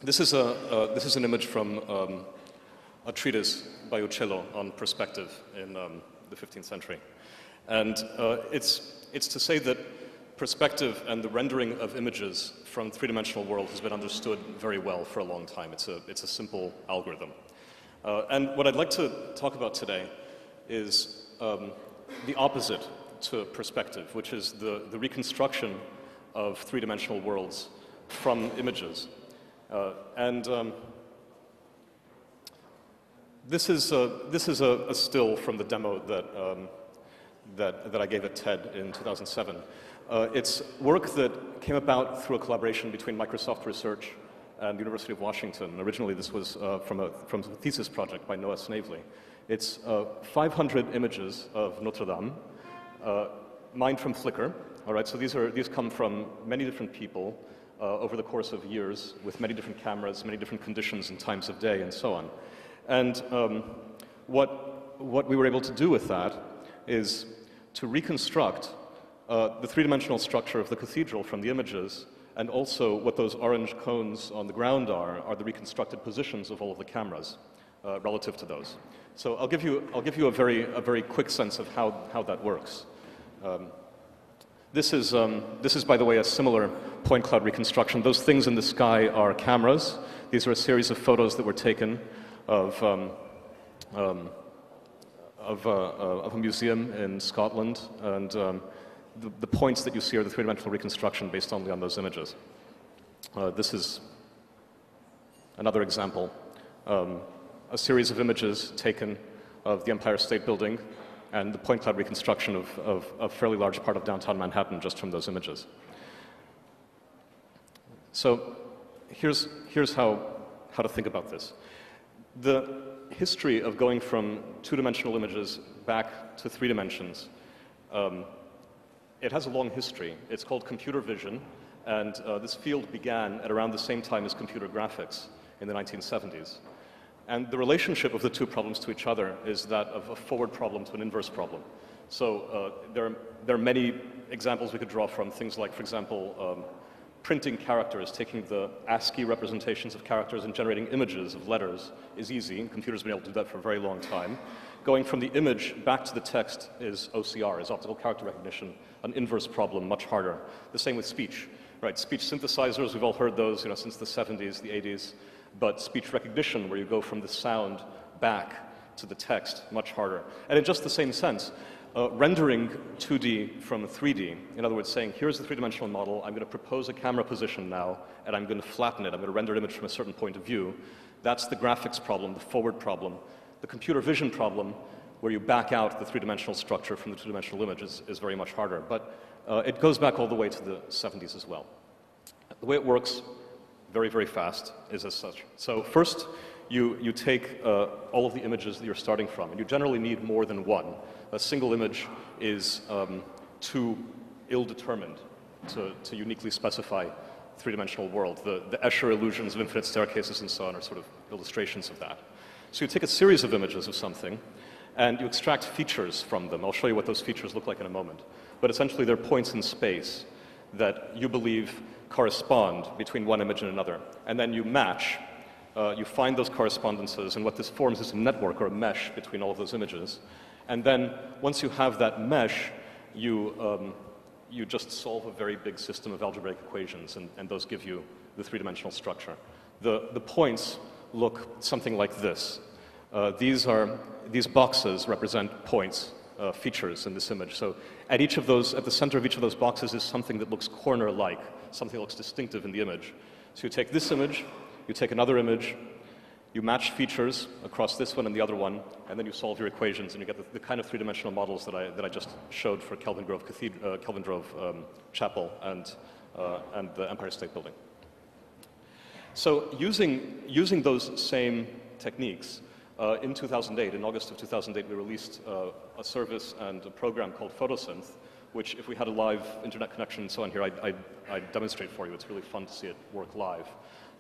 This is an image from a treatise by Uccello on perspective in the 15th century. And it's to say that perspective and the rendering of images from three-dimensional world has been understood very well for a long time. It's a simple algorithm. And what I'd like to talk about today is the opposite to perspective, which is the reconstruction of three-dimensional worlds from images. This is a still from the demo that I gave at TED in 2007. It's work that came about through a collaboration between Microsoft Research and the University of Washington. Originally, this was from a thesis project by Noah Snavely. It's 500 images of Notre Dame, mined from Flickr. All right, so these come from many different people over the course of years, with many different cameras, many different conditions and times of day, and so on. And what we were able to do with that is to reconstruct the three-dimensional structure of the cathedral from the images, and also what those orange cones on the ground are the reconstructed positions of all of the cameras relative to those. So I'll give you a very quick sense of how that works. This is, by the way, a similar point cloud reconstruction. Those things in the sky are cameras. These are a series of photos that were taken of a museum in Scotland, and the points that you see are the three-dimensional reconstruction based only on those images. This is another example, a series of images taken of the Empire State Building and the point cloud reconstruction of a fairly large part of downtown Manhattan just from those images. So here's how to think about this. The history of going from two-dimensional images back to three dimensions, it has a long history. It's called computer vision, and this field began at around the same time as computer graphics in the 1970s. And the relationship of the two problems to each other is that of a forward problem to an inverse problem. So there are many examples we could draw from, things like, for example, printing characters, taking the ASCII representations of characters and generating images of letters is easy. Computers have been able to do that for a very long time. Going from the image back to the text is OCR, is optical character recognition, an inverse problem, much harder. The same with speech, right? Speech synthesizers, we've all heard those, since the 70s, the 80s. But speech recognition, where you go from the sound back to the text, much harder. And in just the same sense, rendering 2D from 3D, in other words, saying, here's the three-dimensional model, I'm going to propose a camera position now, and I'm going to flatten it, I'm going to render an image from a certain point of view. That's the graphics problem, the forward problem. The computer vision problem, where you back out the three-dimensional structure from the two-dimensional image, is very much harder. But it goes back all the way to the 70s as well. The way it works, very, very fast, is as such. So first, you take all of the images that you're starting from, and you generally need more than one. A single image is too ill-determined to uniquely specify three-dimensional world. The Escher illusions of infinite staircases and so on are sort of illustrations of that. So you take a series of images of something, and you extract features from them. I'll show you what those features look like in a moment. But essentially, they're points in space that you believe correspond between one image and another. And then you match, you find those correspondences, and what this forms is a network or a mesh between all of those images. And then once you have that mesh, you just solve a very big system of algebraic equations, and those give you the three-dimensional structure. The points look something like this. These boxes represent points, features in this image. So at the center of each of those boxes is something that looks corner-like, something that looks distinctive in the image. So you take this image, you take another image, you match features across this one and the other one, and then you solve your equations, and you get the kind of three-dimensional models that I just showed for Kelvin Grove Chapel and the Empire State Building. So using those same techniques, in 2008, in August of 2008, we released a service and a program called Photosynth, which, if we had a live internet connection and so on here, I'd demonstrate for you. It's really fun to see it work live.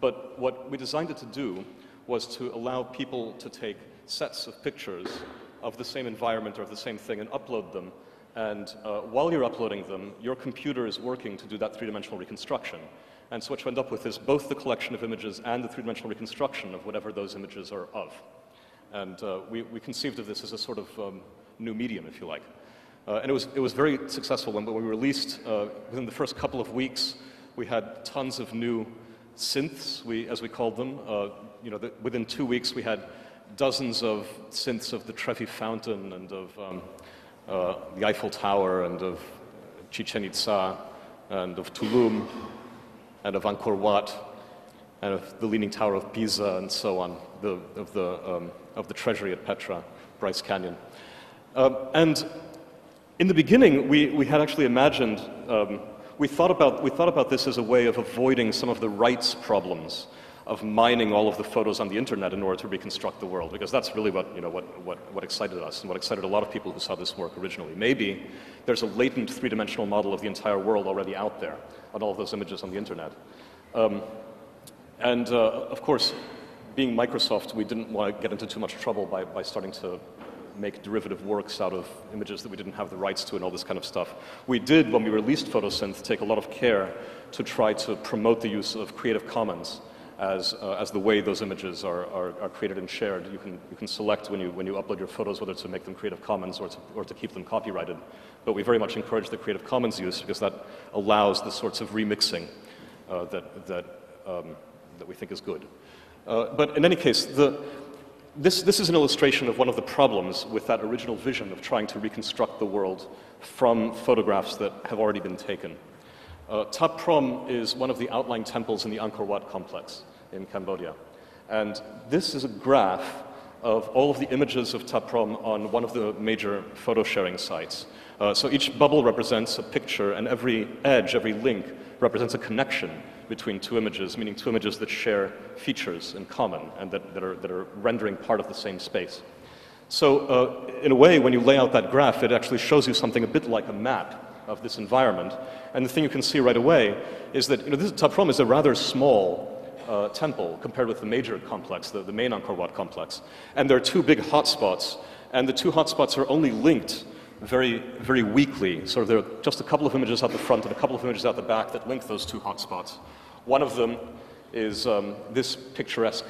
But what we designed it to do was to allow people to take sets of pictures of the same environment or of the same thing and upload them. And while you're uploading them, your computer is working to do that three-dimensional reconstruction. And so what you end up with is both the collection of images and the three-dimensional reconstruction of whatever those images are of. And we conceived of this as a sort of new medium, if you like. And it was very successful. When we released, within the first couple of weeks, we had tons of new synths, as we called them. Within 2 weeks, we had dozens of synths of the Trevi Fountain and of the Eiffel Tower and of Chichen Itza and of Tulum and of Angkor Wat and of the Leaning Tower of Pisa and so on, of the treasury at Petra, Bryce Canyon. And in the beginning, we had actually imagined, we thought about this as a way of avoiding some of the rights problems of mining all of the photos on the internet in order to reconstruct the world, because that's really what excited us and what excited a lot of people who saw this work originally. Maybe there's a latent three-dimensional model of the entire world already out there on all of those images on the internet. Of course, being Microsoft, we didn't want to get into too much trouble by starting to make derivative works out of images that we didn't have the rights to and all this kind of stuff. We did, when we released Photosynth, take a lot of care to try to promote the use of Creative Commons as the way those images are created and shared. You can select when you upload your photos whether to make them Creative Commons or to keep them copyrighted. But we very much encourage the Creative Commons use because that allows the sorts of remixing that we think is good. But in any case, this is an illustration of one of the problems with that original vision of trying to reconstruct the world from photographs that have already been taken. Tháp Prom is one of the outlying temples in the Angkor Wat complex in Cambodia. And this is a graph of all of the images of Tháp Prom on one of the major photo sharing sites. So each bubble represents a picture, and every edge, every link, represents a connection between two images, meaning two images that share features in common and that are rendering part of the same space. So in a way, when you lay out that graph, it actually shows you something a bit like a map of this environment. And the thing you can see right away is that this Tháp Prom is a rather small temple compared with the major complex, the main Angkor Wat complex. And there are two big hotspots, and the two hotspots are only linked very, very weakly. So there are just a couple of images out the front and a couple of images out the back that link those two hotspots. One of them is this picturesque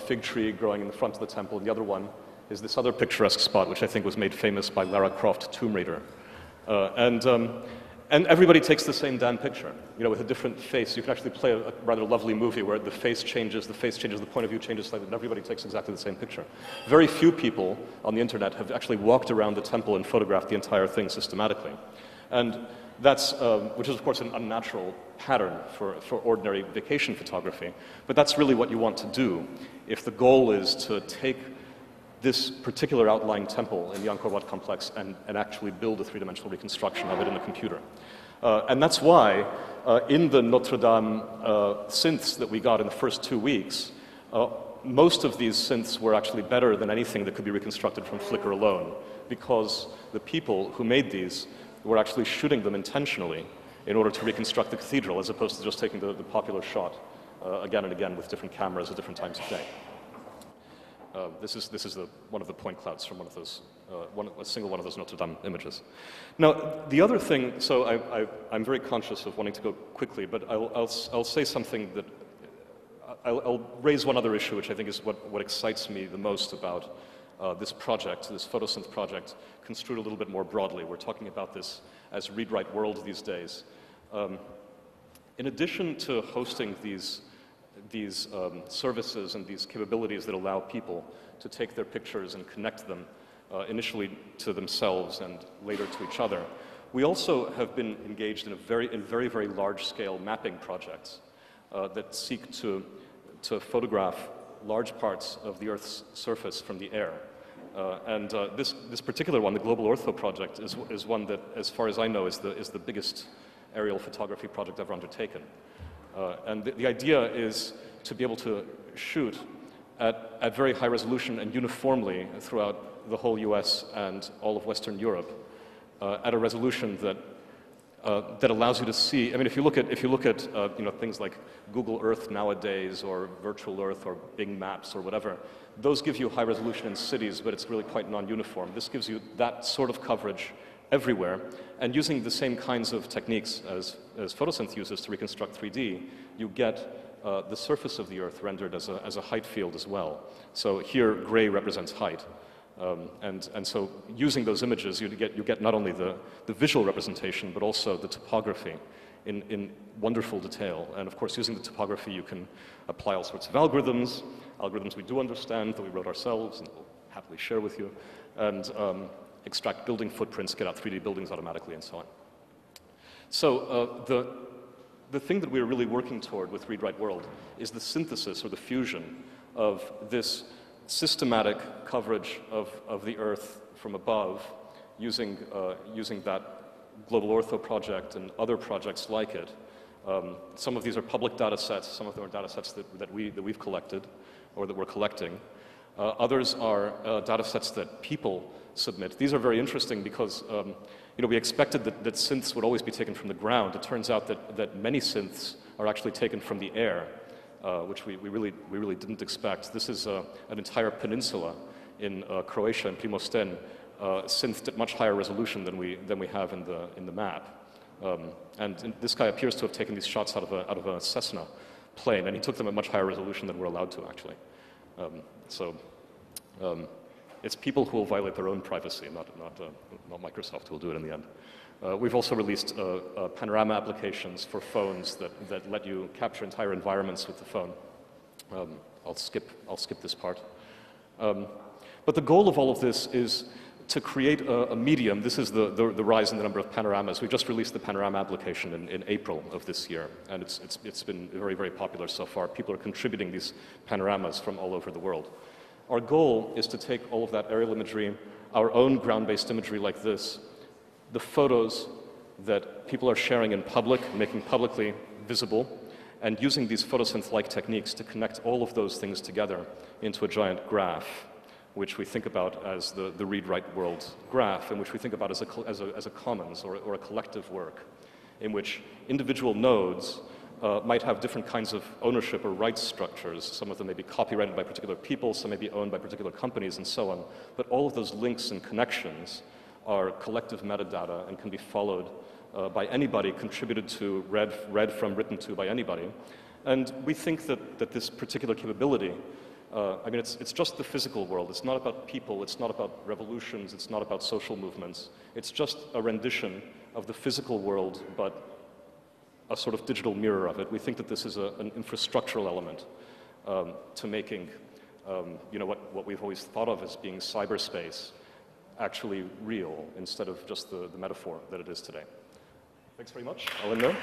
fig tree growing in the front of the temple, and the other one is this other picturesque spot, which I think was made famous by Lara Croft, Tomb Raider. And everybody takes the same damn picture, with a different face. You can actually play a rather lovely movie where the face changes, the point of view changes slightly, and everybody takes exactly the same picture. Very few people on the internet have actually walked around the temple and photographed the entire thing systematically. And that's, which is of course an unnatural pattern for ordinary vacation photography, but that's really what you want to do if the goal is to take this particular outlying temple in the Angkor Wat complex and actually build a three-dimensional reconstruction of it in the computer. And that's why in the Notre Dame synths that we got in the first 2 weeks, most of these synths were actually better than anything that could be reconstructed from Flickr alone, because the people who made these were actually shooting them intentionally in order to reconstruct the cathedral, as opposed to just taking the popular shot again and again with different cameras at different times of day. This is one of the point clouds from one of those, a single one of those Notre Dame images. Now, the other thing, so I'm very conscious of wanting to go quickly, but I'll say something that, I'll raise one other issue, which I think is what excites me the most about this project, this Photosynth project, construed a little bit more broadly. We're talking about this as read-write world these days. In addition to hosting these services and these capabilities that allow people to take their pictures and connect them initially to themselves and later to each other, we also have been engaged in very, very large-scale mapping projects that seek to photograph large parts of the Earth's surface from the air. This particular one, the Global Ortho Project, is one that, as far as I know, is the biggest aerial photography project ever undertaken. And the idea is to be able to shoot at very high resolution and uniformly throughout the whole US and all of Western Europe at a resolution that allows you to see. I mean, if you look at things like Google Earth nowadays, or Virtual Earth, or Bing Maps, or whatever, those give you high resolution in cities, but it's really quite non-uniform. This gives you that sort of coverage everywhere, And using the same kinds of techniques as photosynth uses to reconstruct 3D, you get the surface of the Earth rendered as a height field as well. So here, gray represents height. And so using those images, you get not only the visual representation, but also the topography in wonderful detail. And of course, using the topography, you can apply all sorts of algorithms we do understand, that we wrote ourselves, and we'll happily share with you, and extract building footprints, get out 3D buildings automatically, and so on. So the thing that we're really working toward with Read Write World is the synthesis or the fusion of this systematic coverage of the Earth from above using that Global Ortho project and other projects like it. Some of these are public data sets, some of them are data sets that we've collected or that we're collecting. Others are data sets that people submit. These are very interesting because we expected that synths would always be taken from the ground. It turns out that many synths are actually taken from the air, which we really didn't expect. This is an entire peninsula in Croatia, in Primosten, synthed at much higher resolution than we have in the map. And this guy appears to have taken these shots out of a Cessna plane, and he took them at much higher resolution than we're allowed to, actually. It's people who will violate their own privacy, not Microsoft who will do it in the end. We've also released panorama applications for phones that let you capture entire environments with the phone. I'll skip this part. But the goal of all of this is to create a medium. This is the rise in the number of panoramas. We just released the panorama application in April of this year, and it's been very, very popular so far. People are contributing these panoramas from all over the world. Our goal is to take all of that aerial imagery, our own ground-based imagery like this, the photos that people are sharing in public, making publicly visible, and using these photosynth-like techniques to connect all of those things together into a giant graph, which we think about as the Read-Write World graph, and which we think about as a commons or a collective work, in which individual nodes might have different kinds of ownership or rights structures. Some of them may be copyrighted by particular people, some may be owned by particular companies, and so on. But all of those links and connections are collective metadata and can be followed by anybody, contributed to, read from, written to by anybody. And we think that this particular capability, it's just the physical world. It's not about people, it's not about revolutions, it's not about social movements. It's just a rendition of the physical world, but a sort of digital mirror of it. We think that this is an infrastructural element to making what we've always thought of as being cyberspace actually real, instead of just the metaphor that it is today. Thanks very much. I'll end there.